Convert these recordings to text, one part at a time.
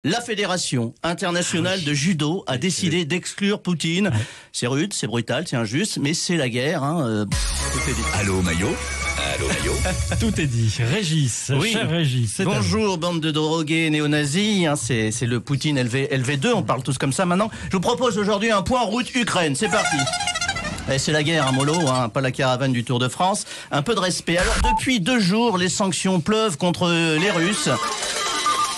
La Fédération internationale de judo a décidé d'exclure Poutine. C'est rude, c'est brutal, c'est injuste, mais c'est la guerre. Tout est dit. Allô Maillot. Allô Maillot. Tout est dit. Régis, Oui. cher Régis. c'est Bonjour, bande de drogués néo-nazis. C'est le Poutine LV2, on parle tous comme ça maintenant. Je vous propose aujourd'hui un point route Ukraine. C'est parti. C'est la guerre, mollo, pas la caravane du Tour de France. Un peu de respect. Alors, depuis 2 jours, les sanctions pleuvent contre les Russes.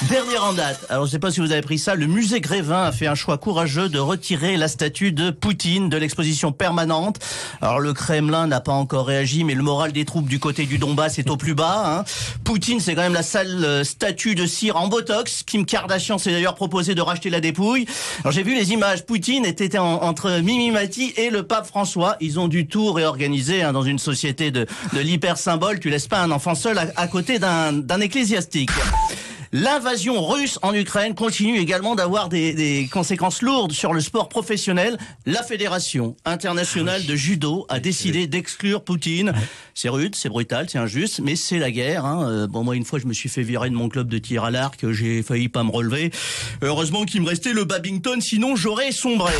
Dernière en date, alors je sais pas si vous avez pris ça, le musée Grévin a fait un choix courageux de retirer la statue de Poutine de l'exposition permanente. Alors le Kremlin n'a pas encore réagi, mais le moral des troupes du côté du Donbass est au plus bas. Poutine, c'est quand même la sale statue de cire en botox. Kim Kardashian s'est d'ailleurs proposé de racheter la dépouille. Alors j'ai vu les images, Poutine était entre Mimi Mati et le pape François. Ils ont du tout réorganisé dans une société de l'hyper symbole. Tu laisses pas un enfant seul à côté d'un ecclésiastique. L'invasion russe en Ukraine continue également d'avoir des conséquences lourdes sur le sport professionnel. La Fédération internationale de judo a décidé d'exclure Poutine. C'est rude, c'est brutal, c'est injuste, mais c'est la guerre. Bon, moi, une fois, je me suis fait virer de mon club de tir à l'arc. J'ai failli pas me relever. Heureusement qu'il me restait le badminton, sinon j'aurais sombré.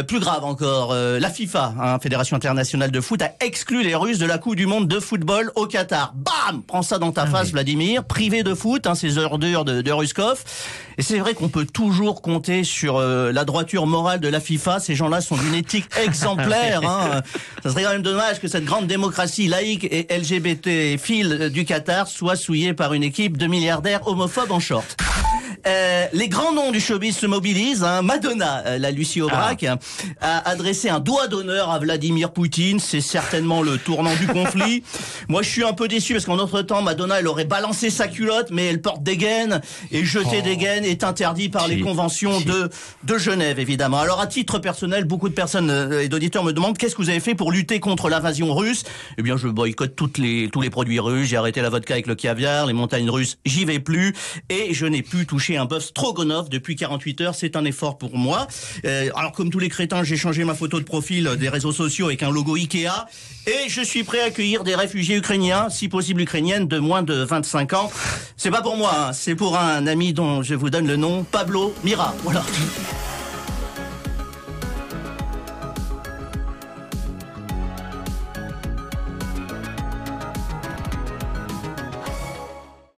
Plus grave encore, la FIFA, Fédération internationale de foot, a exclu les Russes de la Coupe du monde de football au Qatar. Bam! Prends ça dans ta face, Vladimir. Privé de foot, ces ordures de Ruskov. Et c'est vrai qu'on peut toujours compter sur la droiture morale de la FIFA. Ces gens-là sont d'une éthique exemplaire. Ça serait quand même dommage que cette grande démocratie laïque et LGBT file du Qatar soit souillée par une équipe de milliardaires homophobes en short. Les grands noms du showbiz se mobilisent. Madonna, la Lucie Aubrac, a adressé un doigt d'honneur à Vladimir Poutine. C'est certainement le tournant du conflit. Moi, je suis un peu déçu parce qu'en autre temps, Madonna, elle aurait balancé sa culotte, mais elle porte des gaines et jeter des gaines est interdit par les conventions de Genève, évidemment. Alors, à titre personnel, beaucoup de personnes et d'auditeurs me demandent qu'est-ce que vous avez fait pour lutter contre l'invasion russe. Eh bien, je boycotte tous les produits russes. J'ai arrêté la vodka avec le caviar, les montagnes russes, j'y vais plus et je n'ai plus touché un bœuf stroganoff depuis 48 heures. C'est un effort pour moi. Alors, comme tous les crétins, j'ai changé ma photo de profil des réseaux sociaux avec un logo Ikea et je suis prêt à accueillir des réfugiés ukrainiens, si possible ukrainiennes, de moins de 25 ans. C'est pas pour moi, c'est pour un ami dont je vous donne le nom, Pablo Mira. Voilà.